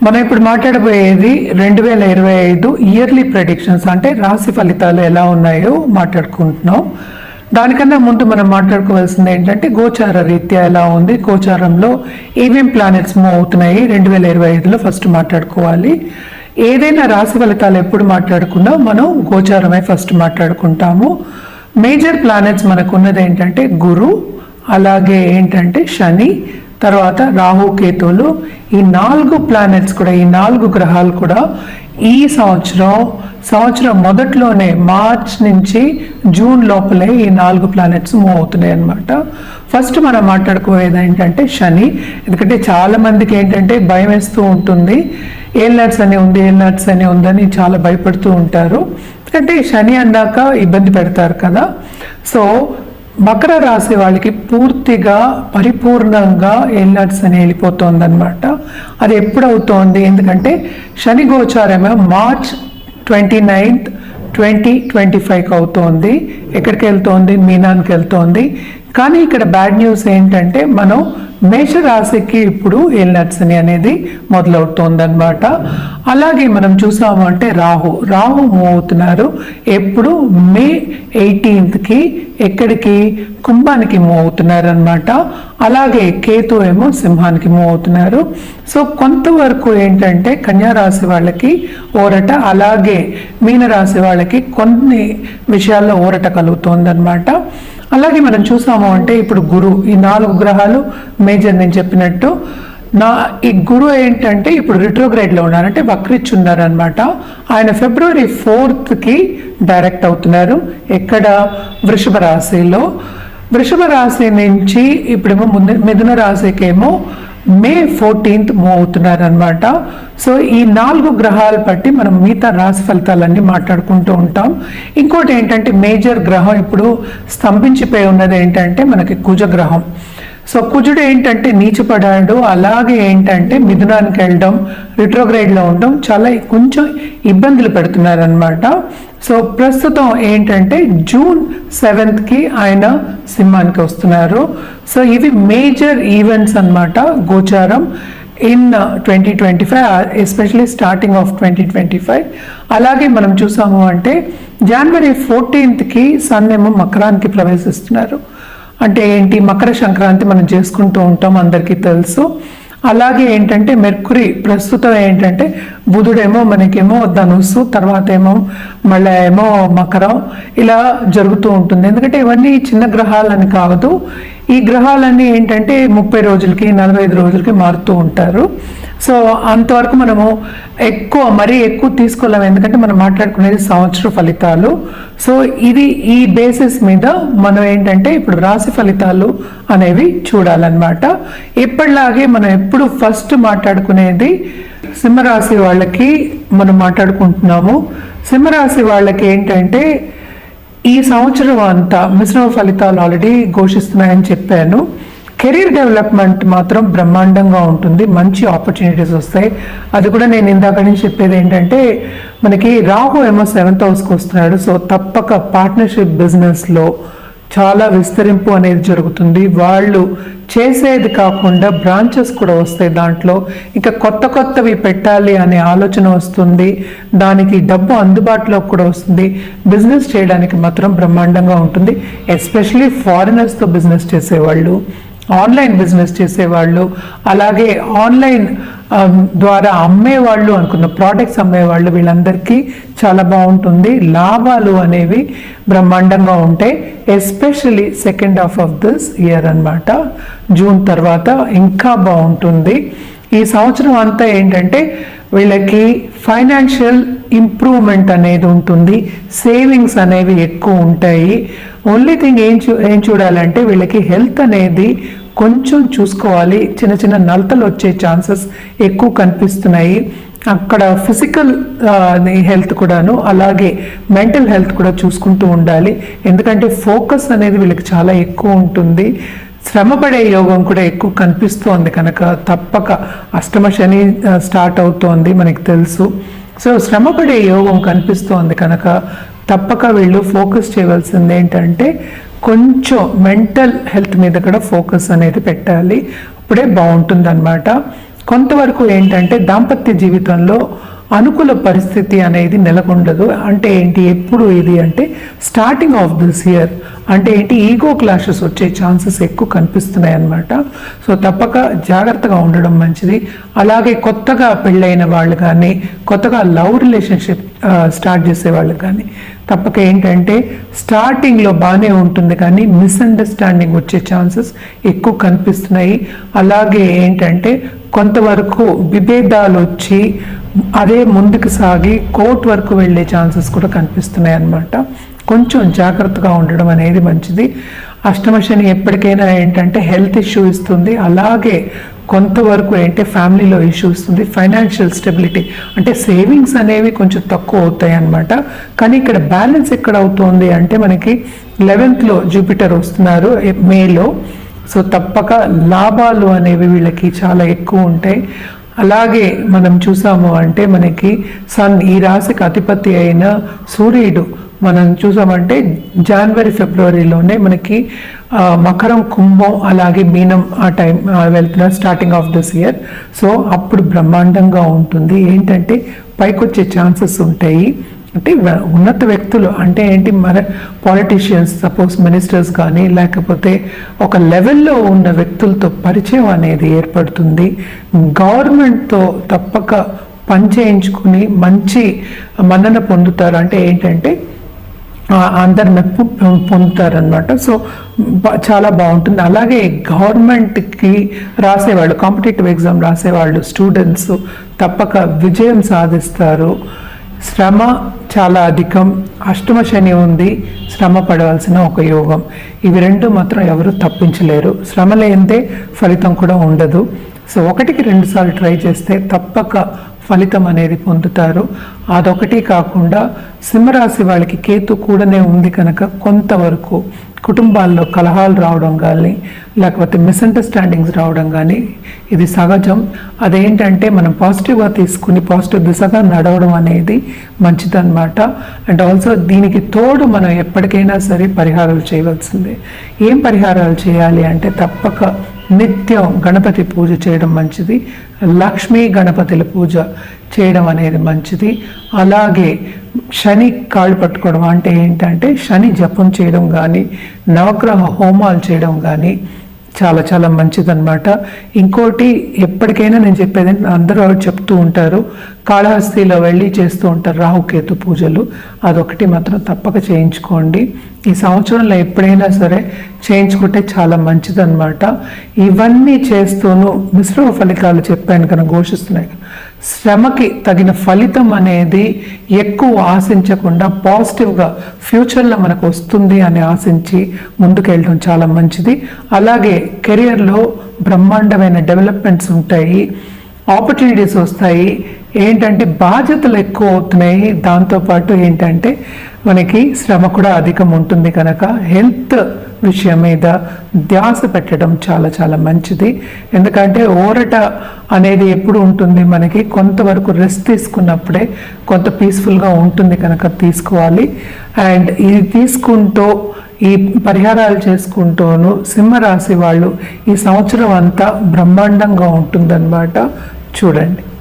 మనం ఇప్పుడు మాట్లాడబోయేది 2025 yearly predictions, అంటే రాశి ఫలితాలు ఎలా ఉన్నాయో మాట్లాడుకుంటున్నాం. దానికన్నా ముందు మనం మాట్లాడుకోవాల్సింది ఏంటంటే గోచార రీత్యా ఎలా ఉంది, గోచారంలో ఏమేం ప్లానెట్స్ మూవ్ అవుతున్నాయి 2025లో ఫస్ట్ మాట్లాడుకోవాలి. ఏదైనా రాశి ఫలితాలు ఎప్పుడు మాట్లాడుకున్నా మనం గోచారమే ఫస్ట్ మాట్లాడుకుంటాము. మేజర్ ప్లానెట్స్ మనకు ఉన్నది ఏంటంటే గురు, అలాగే ఏంటంటే శని, తర్వాత రాహు, కేతువులు. ఈ 4 ప్లానెట్స్ కూడా, ఈ 4 గ్రహాలు కూడా ఈ సంవత్సరం మొదట్లోనే మార్చ్ నుంచి జూన్ లోపలే ఈ 4 ప్లానెట్స్ మూవ్ అవుతున్నాయి అన్నమాట. ఫస్ట్ మనం మాట్లాడుకోయేది ఏంటంటే శని. ఎందుకంటే చాలా మందికి ఏంటంటే భయం వేస్తూ ఉంటుంది, ఏల్నట్స్ అని ఉంది, ఏల్నట్స్ అని ఉందని చాలా భయపడుతూ ఉంటారు. ఎందుకంటే శని అన్నాక ఇబ్బంది పెడతారు కదా. సో మకర రాశి వాళ్ళకి పూర్తిగా పరిపూర్ణంగా ఏల్నట్స్ అని వెళ్ళిపోతుంది అనమాట. అది ఎప్పుడవుతోంది, ఎందుకంటే శని గోచారమే మార్చ్ 29, 2025 అవుతోంది. ఎక్కడికి వెళ్తోంది? మీనానికి వెళ్తోంది. కానీ ఇక్కడ బ్యాడ్ న్యూస్ ఏంటంటే మనం మేషరాశికి ఇప్పుడు ఏల్నట్స్ అని అనేది మొదలవుతోంది అనమాట. అలాగే మనం చూసాము అంటే రాహు మూవ్ అవుతున్నారు. ఎప్పుడు మే 18కి ఎక్కడికి? కుంభానికి మూవ్ అవుతున్నారు అనమాట. అలాగే కేతు ఏమో సింహానికి మూవ్ అవుతున్నారు. సో కొంతవరకు ఏంటంటే కన్యా రాశి వాళ్ళకి ఊరట, అలాగే మీనరాశి వాళ్ళకి కొన్ని విషయాల్లో ఊరట కలుగుతోంది అనమాట. అలాగే మనం చూసాము అంటే ఇప్పుడు గురు, ఈ 4 గ్రహాలు మేజర్. నేను చెప్పినట్టు ఈ గురు ఏంటంటే ఇప్పుడు రిట్రోగ్రేడ్లో ఉన్నారు, అంటే వక్రిచ్చి ఉన్నారు అనమాట. ఆయన ఫిబ్రవరి 4కి డైరెక్ట్ అవుతున్నారు. ఎక్కడ? వృషభ రాశిలో. వృషభ రాశి నుంచి ఇప్పుడేమో మిథున రాశికేమో మే 14th మూవ్ అవుతున్నారు అనమాట. సో ఈ 4 గ్రహాలు బట్టి మనం మిగతా రాశి ఫలితాలన్నీ మాట్లాడుకుంటూ ఉంటాం. ఇంకోటి ఏంటంటే మేజర్ గ్రహం ఇప్పుడు స్తంభించిపోయి ఉన్నది ఏంటంటే మనకి కుజగ్రహం. సో కుజుడు ఏంటంటే నీచపడాడు, అలాగే ఏంటంటే మిథునానికి వెళ్ళడం, రిట్రోగ్రేడ్లో ఉండడం చాలా కొంచెం ఇబ్బందులు పెడుతున్నారు అనమాట. సో ప్రస్తుతం ఏంటంటే జూన్ 7కి ఆయన సింహానికి వస్తున్నారు. సో ఇవి మేజర్ ఈవెంట్స్ అన్నమాట గోచారం ఇన్ 2025, ఎస్పెషలీ స్టార్టింగ్ ఆఫ్ 2025. అలాగే మనం చూసాము అంటే జనవరి 14కి సన్ ఏమో మకరానికి ప్రవేశిస్తున్నారు. అంటే ఏంటి? మకర సంక్రాంతి మనం చేసుకుంటూ ఉంటాం, అందరికీ తెలుసు. అలాగే ఏంటంటే మెర్కురీ ప్రస్తుతం ఏంటంటే బుధుడేమో మనకేమో ధనుస్సు, తర్వాత ఏమో మళ్ళీ ఏమో మకరం, ఇలా జరుగుతూ ఉంటుంది. ఎందుకంటే ఇవన్నీ చిన్న గ్రహాలని కాదు, ఈ గ్రహాలన్నీ ఏంటంటే 30 రోజులకి 45 రోజులకి మారుతూ ఉంటారు. సో అంతవరకు మనము మరీ ఎక్కువ తీసుకోలేము, ఎందుకంటే మనం మాట్లాడుకునేది సంవత్సర ఫలితాలు. సో ఇది ఈ బేసిస్ మీద మనం ఏంటంటే ఇప్పుడు రాశి ఫలితాలు అనేవి చూడాలన్నమాట. ఎప్పటిలాగే మనం ఎప్పుడు ఫస్ట్ మాట్లాడుకునేది సింహరాశి వాళ్ళకి మనం మాట్లాడుకుంటున్నాము. సింహరాశి వాళ్ళకి ఏంటంటే ఈ సంవత్సరం అంతా మిశ్రమ ఫలితాలు ఆల్రెడీ ఘోషిస్తున్నాయని చెప్పాను. కెరీర్ డెవలప్మెంట్ మాత్రం బ్రహ్మాండంగా ఉంటుంది, మంచి ఆపర్చునిటీస్ వస్తాయి. అది కూడా నేను ఇందాక నుంచి చెప్పేది ఏంటంటే మనకి రాహు ఏమో 7th హౌస్కి వస్తున్నాడు. సో తప్పక పార్ట్నర్షిప్ బిజినెస్లో చాలా విస్తరింపు అనేది జరుగుతుంది. వాళ్ళు చేసేది కాకుండా బ్రాంచెస్ కూడా వస్తాయి దాంట్లో, ఇంకా కొత్తవి పెట్టాలి అనే ఆలోచన వస్తుంది, దానికి డబ్బు అందుబాటులో కూడా వస్తుంది. బిజినెస్ చేయడానికి మాత్రం బ్రహ్మాండంగా ఉంటుంది. ఎస్పెషలీ ఫారినర్స్తో బిజినెస్ చేసేవాళ్ళు, ఆన్లైన్ బిజినెస్ చేసేవాళ్ళు, అలాగే ఆన్లైన్ ద్వారా అమ్మేవాళ్ళు, అనుకున్న ప్రోడక్ట్స్ అమ్మేవాళ్ళు, వీళ్ళందరికీ చాలా బాగుంటుంది. లాభాలు అనేవి బ్రహ్మాండంగా ఉంటాయి, especially second half of this year అన్నమాట. జూన్ తర్వాత ఇంకా బాగుంటుంది. ఈ సంవత్సరం అంతా ఏంటంటే వీళ్ళకి ఫైనాన్షియల్ ఇంప్రూవ్మెంట్ అనేది ఉంటుంది, సేవింగ్స్ అనేవి ఎక్కువ ఉంటాయి. ఓన్లీ థింగ్ ఏం చూడాలంటే వీళ్ళకి హెల్త్ అనేది కొంచెం చూసుకోవాలి. చిన్న నలతలు వచ్చే ఛాన్సెస్ ఎక్కువ కనిపిస్తున్నాయి. అక్కడ ఫిజికల్ హెల్త్ కూడాను, అలాగే మెంటల్ హెల్త్ కూడా చూసుకుంటూ ఉండాలి. ఎందుకంటే ఫోకస్ అనేది వీళ్ళకి చాలా ఎక్కువ ఉంటుంది. శ్రమపడే యోగం కూడా ఎక్కువ కనిపిస్తోంది కనుక తప్పక అష్టమ శని స్టార్ట్ అవుతోంది మనకి తెలుసు. సో శ్రమపడే యోగం కనిపిస్తోంది కనుక తప్పక వీళ్ళు ఫోకస్ చేయవలసింది ఏంటంటే కొంచెం మెంటల్ హెల్త్ మీద కూడా ఫోకస్ అనేది పెట్టాలి, అప్పుడే బాగుంటుంది అన్నమాట. కొంతవరకు ఏంటంటే దాంపత్య జీవితంలో అనుకూల పరిస్థితి అనేది నెలకొండదు. అంటే ఏంటి, ఎప్పుడు ఇది అంటే స్టార్టింగ్ ఆఫ్ దిస్ ఇయర్ అంటే ఏంటి, ఈగో క్లాషెస్ వచ్చే ఛాన్సెస్ ఎక్కువ కనిపిస్తున్నాయి అన్నమాట. సో తప్పక జాగ్రత్తగా ఉండడం మంచిది. అలాగే కొత్తగా పెళ్ళైన వాళ్ళు కానీ, కొత్తగా లవ్ రిలేషన్షిప్ స్టార్ట్ చేసే వాళ్ళు కానీ తప్పక ఏంటంటే స్టార్టింగ్లో బాగానే ఉంటుంది కానీ మిస్అండర్స్టాండింగ్ వచ్చే ఛాన్సెస్ ఎక్కువ కనిపిస్తున్నాయి. అలాగే ఏంటంటే కొంతవరకు విభేదాలు వచ్చి అదే ముందుకు సాగి కోర్టు వరకు వెళ్ళే ఛాన్సెస్ కూడా కనిపిస్తున్నాయి అన్నమాట. కొంచెం జాగ్రత్తగా ఉండడం అనేది మంచిది. అష్టమ శని ఎప్పటికైనా ఏంటంటే హెల్త్ ఇష్యూ ఇస్తుంది. అలాగే కొంతవరకు ఏంటంటే ఫ్యామిలీలో ఇష్యూ ఇస్తుంది. ఫైనాన్షియల్ స్టెబిలిటీ అంటే సేవింగ్స్ అనేవి కొంచెం తక్కువ అవుతాయి అన్నమాట. కానీ ఇక్కడ బ్యాలెన్స్ ఎక్కడ అవుతుంది అంటే మనకి 11th జూపిటర్ వస్తున్నారు మేలో. సో తప్పక లాభాలు అనేవి వీళ్ళకి చాలా ఎక్కువ ఉంటాయి. అలాగే మనం చూసాము అంటే మనకి సన్ ఈ రాశికి అధిపతి అయిన సూర్యుడు మనం చూసామంటే జనవరి ఫిబ్రవరిలోనే మనకి మకరం, కుంభం అలాగే మీనం ఆ టైం వెళ్తున్నారు starting of this year. So అప్పుడు బ్రహ్మాండంగా ఉంటుంది. ఏంటంటే పైకొచ్చే ఛాన్సెస్ ఉంటాయి. అంటే ఉన్నత వ్యక్తులు అంటే ఏంటి, మన పాలిటీషియన్స్ సపోజ్ మినిస్టర్స్ కానీ లేకపోతే ఒక లెవెల్లో ఉన్న వ్యక్తులతో పరిచయం అనేది ఏర్పడుతుంది. గవర్నమెంట్తో తప్పక పని చేయించుకుని మంచి మన్నన పొందుతారు. అంటే ఏంటంటే అందరు మెప్పు పొందుతారనమాట. సో చాలా బాగుంటుంది. అలాగే గవర్నమెంట్కి రాసేవాళ్ళు, కాంపిటేటివ్ ఎగ్జామ్ రాసేవాళ్ళు, స్టూడెంట్స్ తప్పక విజయం సాధిస్తారు. శ్రమ చాలా అధికం. అష్టమ శని ఉంది, శ్రమ పడవలసిన ఒక యోగం. ఇవి రెండు మాత్రం ఎవరు తప్పించలేరు. శ్రమ లేనిదే ఫలితం కూడా ఉండదు. సో 1కి 2 సార్లు ట్రై చేస్తే తప్పక ఫలితం అనేది పొందుతారు. అదొకటి కాకుండా సింహరాశి వాళ్ళకి కేతు కూడానే ఉంది కనుక కొంతవరకు కుటుంబాల్లో కలహాలు రావడం కానీ లేకపోతే మిస్అండర్స్టాండింగ్స్ రావడం కానీ ఇది సహజం. అదేంటంటే మనం పాజిటివ్గా తీసుకుని పాజిటివ్ దిశగా నడవడం అనేది మంచిదన్నమాట. అండ్ ఆల్సో దీనికి తోడు మనం ఎప్పటికైనా సరే పరిహారాలు చేయవలసిందే. ఏం పరిహారాలు చేయాలి అంటే తప్పక నిత్యం గణపతి పూజ చేయడం మంచిది. లక్ష్మీ గణపతుల పూజ చేయడం అనేది మంచిది. అలాగే శని కాళ్ళు పట్టుకోవడం అంటే ఏంటంటే శని జపం చేయడం కానీ నవగ్రహ హోమాలు చేయడం కానీ చాలా చాలా మంచిదన్నమాట. ఇంకోటి ఎప్పటికైనా నేను చెప్పేది అందరూ చెప్తూ ఉంటారు, కాళహస్తిలో వెళ్ళి చేస్తూ ఉంటారు రాహుకేతు పూజలు. అదొకటి మాత్రం తప్పక చేయించుకోండి. ఈ సంవత్సరంలో ఎప్పుడైనా సరే చేయించుకుంటే చాలా మంచిదన్నమాట. ఇవన్నీ చేస్తూను మిశ్రమ ఫలితాలు చెప్పాను కనుక ఘోషిస్తున్నాయి. శ్రమకి తగిన ఫలితం అనేది ఎక్కువ ఆశించకుండా పాజిటివ్గా ఫ్యూచర్లో మనకు వస్తుంది అని ఆశించి ముందుకెళ్ళడం చాలా మంచిది. అలాగే కెరియర్లో బ్రహ్మాండమైన డెవలప్మెంట్స్ ఉంటాయి, ఆపర్చునిటీస్ వస్తాయి. ఏంటంటే బాధ్యతలు ఎక్కువ అవుతున్నాయి. దాంతోపాటు ఏంటంటే మనకి శ్రమ కూడా అధికం ఉంటుంది కనుక హెల్త్ విషయం మీద ధ్యాస పెట్టడం చాలా చాలా మంచిది. ఎందుకంటే ఊరట అనేది ఎప్పుడు ఉంటుంది, మనకి కొంతవరకు రెస్ట్ తీసుకున్నప్పుడే కొంత పీస్ఫుల్గా ఉంటుంది కనుక తీసుకోవాలి. అండ్ ఇది తీసుకుంటూ ఈ పరిహారాలు చేసుకుంటూను సింహరాశి వాళ్ళు ఈ సంవత్సరం అంతా బ్రహ్మాండంగా ఉంటుందన్నమాట. చూడండి.